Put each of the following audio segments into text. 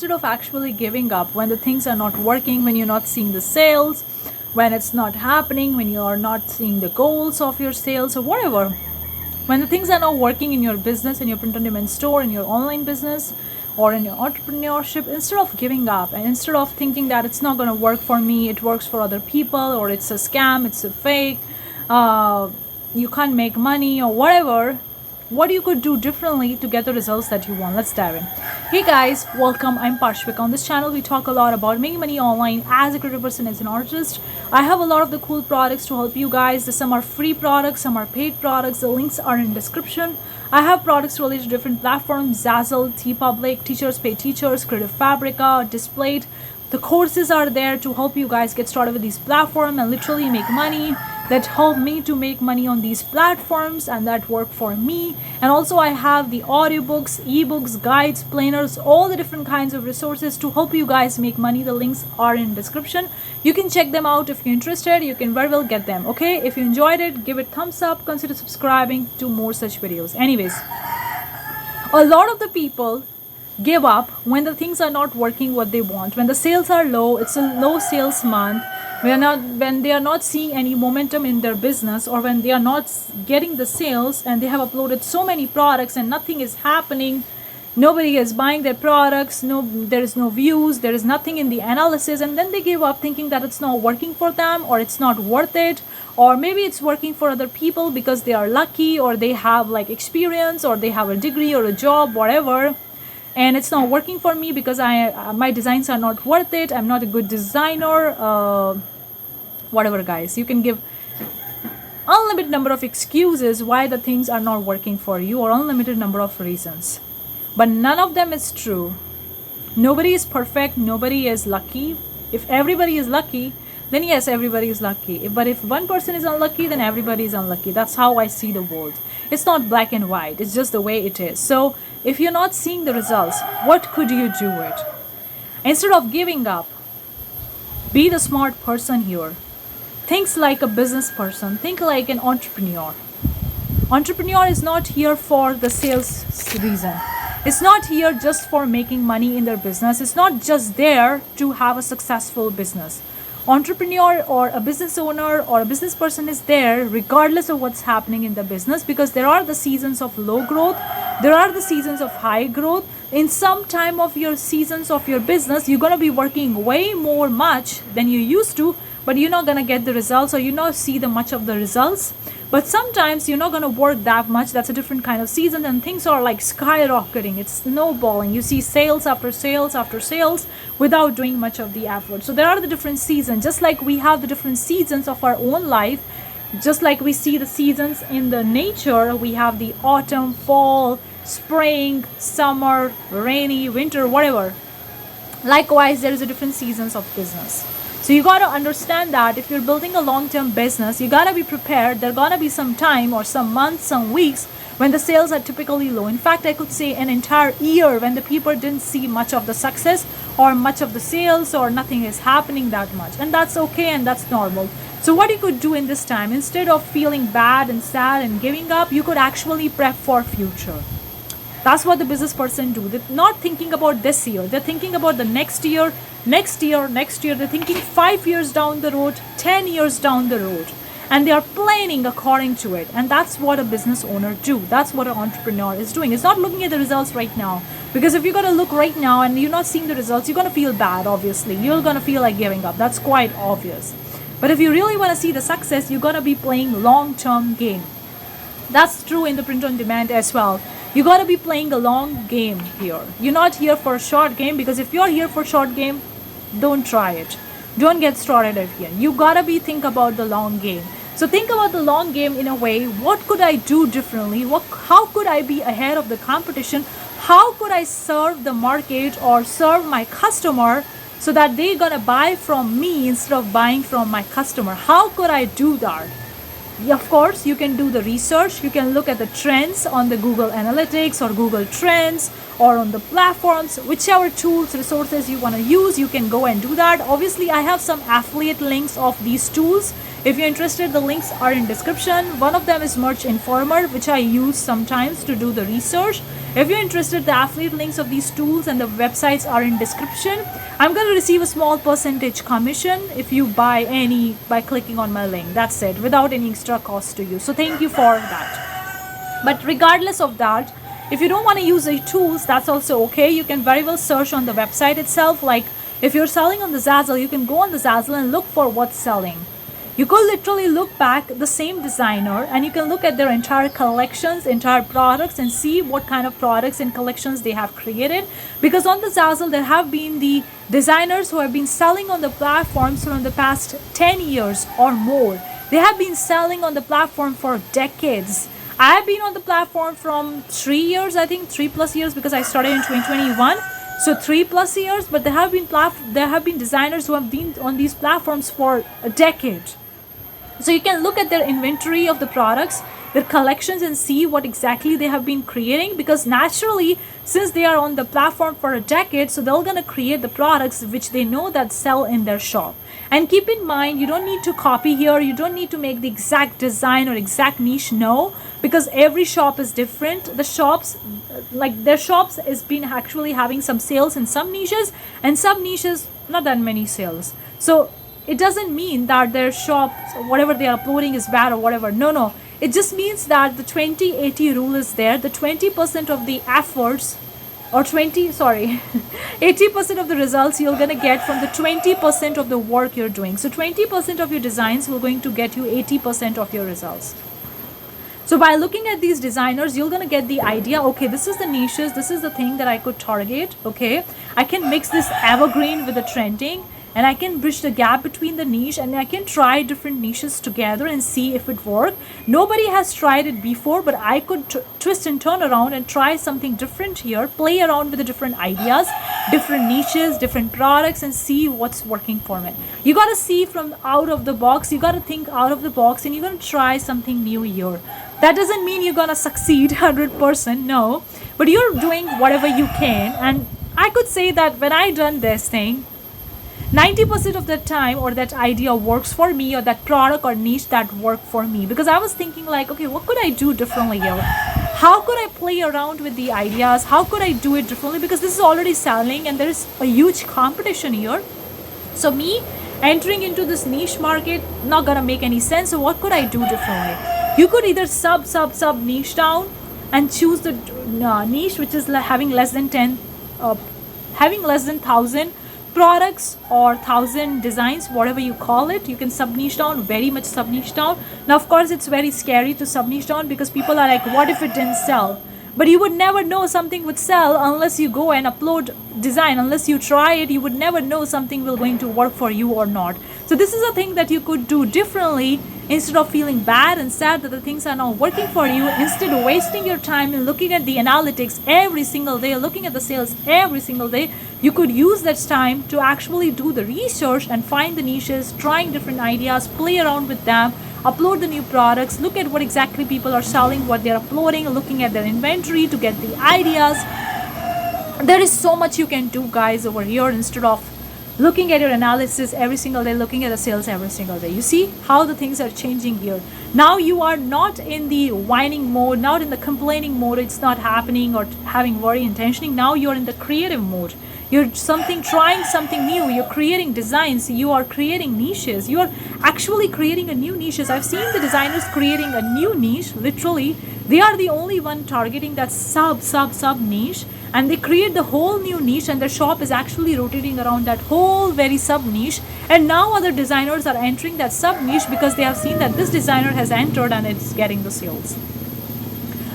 instead of actually giving up when the things are not working, when you're not seeing the sales, when it's not happening, when you're not seeing the goals of your sales or whatever, when the things are not working in your business, in your print on demand store, in your online business, or in your entrepreneurship, instead of giving up and instead of thinking that it's not going to work for me, it works for other people, or it's a scam, it's a fake, you can't make money or whatever, what you could do differently to get the results that you want. Let's dive in. Hey guys, welcome. I'm Parshvika. On this channel we talk a lot about making money online as a creative person, as an artist. I have a lot of the cool products to help you guys. Some are free products, some are paid products. The links are in description. I have products related to different platforms: Zazzle, Teepublic, Teachers Pay Teachers, Creative Fabrica, Displayed. The courses are there to help you guys get started with these platforms and literally make money, that help me to make money on these platforms and that work for me. And also I have the audiobooks, ebooks, guides, planners, all the different kinds of resources to help you guys make money. The links are in description. You can check them out. If you're interested, you can very well get them. Okay, if you enjoyed it, give it thumbs up, consider subscribing to more such videos. Anyways, a lot of the people give up when the things are not working what they want, when the sales are low, it's a low sales month, when they are not seeing any momentum in their business, or when they are not getting the sales and they have uploaded so many products and nothing is happening, nobody is buying their products, there is no views, there is nothing in the analysis, and then they give up thinking that it's not working for them, or it's not worth it, or maybe it's working for other people because they are lucky, or they have like experience, or they have a degree or a job, whatever, and it's not working for me because my designs are not worth it, I'm not a good designer, whatever guys. You can give unlimited number of excuses why the things are not working for you, or unlimited number of reasons, but none of them is true. Nobody is perfect, nobody is lucky. If everybody is lucky, then yes, everybody is lucky. But if one person is unlucky, then everybody is unlucky. That's how I see the world. It's not black and white, it's just the way it is. So if you're not seeing the results, what could you do it? Instead of giving up, be the smart person here. Think like a business person, think like an entrepreneur. Entrepreneur is not here for the sales reason. It's not here just for making money in their business. It's not just there to have a successful business. Entrepreneur or a business owner or a business person is there regardless of what's happening in the business, because there are the seasons of low growth, there are the seasons of high growth. In some time of your seasons of your business, you're going to be working way more much than you used to, but you're not going to get the results, or you not see the much of the results. But sometimes you're not going to work that much. That's a different kind of season, and things are like skyrocketing. It's snowballing. You see sales after sales after sales without doing much of the effort. So there are the different seasons, just like we have the different seasons of our own life. Just like we see the seasons in the nature, we have the autumn, fall, spring, summer, rainy, winter, whatever. Likewise, there is a different seasons of business. So you got to understand that if you're building a long-term business, you got to be prepared. There's going to be some time, or some months, some weeks when the sales are typically low. In fact, I could say an entire year when the people didn't see much of the success or much of the sales, or nothing is happening that much. And that's okay, and that's normal. So what you could do in this time, instead of feeling bad and sad and giving up, you could actually prep for future. That's what the business person do. They're not thinking about this year. They're thinking about the next year, next year, next year. They're thinking 5 years down the road, 10 years down the road. And they are planning according to it. And that's what a business owner do. That's what an entrepreneur is doing. It's not looking at the results right now. Because if you're going to look right now and you're not seeing the results, you're going to feel bad, obviously. You're going to feel like giving up. That's quite obvious. But if you really want to see the success, you're going to be playing long-term game. That's true in the print on demand as well. You got to be playing a long game here. You're not here for a short game, because if you're here for short game, don't try it. Don't get started here. You got to be think about the long game. So think about the long game in a way, what could I do differently? How could I be ahead of the competition? How could I serve the market or serve my customer so that they're going to buy from me instead of buying from my customer? How could I do that? Of course, you can do the research. You can look at the trends on the Google Analytics or Google Trends, or on the platforms, whichever tools, resources you want to use, you can go and do that. Obviously, I have some affiliate links of these tools. If you're interested, the links are in description. One of them is Merch Informer, which I use sometimes to do the research. If you're interested, the affiliate links of these tools and the websites are in description. I'm going to receive a small percentage commission if you buy any by clicking on my link. That's it, without any extra cost to you. So thank you for that. But regardless of that, if you don't want to use the tools, that's also okay. You can very well search on the website itself. Like if you're selling on the Zazzle, you can go on the Zazzle and look for what's selling. You could literally look back the same designer and you can look at their entire collections, entire products, and see what kind of products and collections they have created. Because on the Zazzle, there have been the designers who have been selling on the platforms for the past 10 years or more. They have been selling on the platform for decades. I have been on the platform from 3 years, I think 3+ years, because I started in 2021. So 3+ years, but there have been designers who have been on these platforms for a decade. So you can look at their inventory of the products, their collections, and see what exactly they have been creating, because naturally, since they are on the platform for a decade, so they're going to create the products which they know that sell in their shop. And keep in mind, you don't need to copy here, you don't need to make the exact design or exact niche, no, because every shop is different. The shops, like their shops has been actually having some sales in some niches, and some niches not that many sales. So it doesn't mean that their shops, whatever they are uploading, is bad or whatever. No. It just means that the 20-80 rule is there. The 20% of the efforts, or 80% of the results you're going to get from the 20% of the work you're doing. So 20% of your designs will going to get you 80% of your results. So by looking at these designers, you're going to get the idea, okay, this is the niches, this is the thing that I could target, okay. I can mix this evergreen with the trending, and I can bridge the gap between the niche, and I can try different niches together and see if it works. Nobody has tried it before, but I could twist and turn around and try something different here, play around with the different ideas, different niches, different products, and see what's working for me. You got to see from out of the box, you got to think out of the box, and you're going to try something new here. That doesn't mean you're going to succeed 100%, no, but you're doing whatever you can. And I could say that when I done this thing, 90% of the time, or that idea works for me, or that product or niche that worked for me, because I was thinking like, okay, what could I do differently here? How could I play around with the ideas? How could I do it differently? Because this is already selling and there is a huge competition here. So me entering into this niche market, not gonna make any sense. So what could I do differently? You could either sub niche down and choose the niche which is having less than 1,000 products or 1,000 designs, whatever you call it. You can sub niche down, very much sub niche down. Now of course it's very scary to sub niche down, because people are like, what if it didn't sell? But you would never know something would sell unless you go and upload design. Unless you try it, you would never know something will going to work for you or not. So this is a thing that you could do differently. Instead of feeling bad and sad that the things are not working for you, instead of wasting your time in looking at the analytics every single day, looking at the sales every single day, you could use that time to actually do the research and find the niches, trying different ideas, play around with them, upload the new products, look at what exactly people are selling, what they're uploading, looking at their inventory to get the ideas. There is so much you can do, guys, over here, instead of looking at your analysis every single day, looking at the sales every single day. You see how the things are changing here. Now you are not in the whining mode, not in the complaining mode, it's not happening, or having worry intentioning. Now you're in the creative mode. You're trying something new. You're creating designs. You are creating niches. You are actually creating a new niches. I've seen the designers creating a new niche. Literally, they are the only one targeting that sub niche, and they create the whole new niche, and their shop is actually rotating around that whole very sub niche. And now other designers are entering that sub niche because they have seen that this designer has entered and it's getting the sales.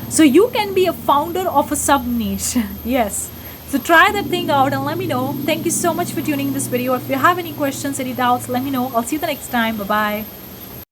So you can be a founder of a sub niche. Yes. So try that thing out and let me know. Thank you so much for tuning in this video. If you have any questions, any doubts, let me know. I'll see you the next time. Bye bye.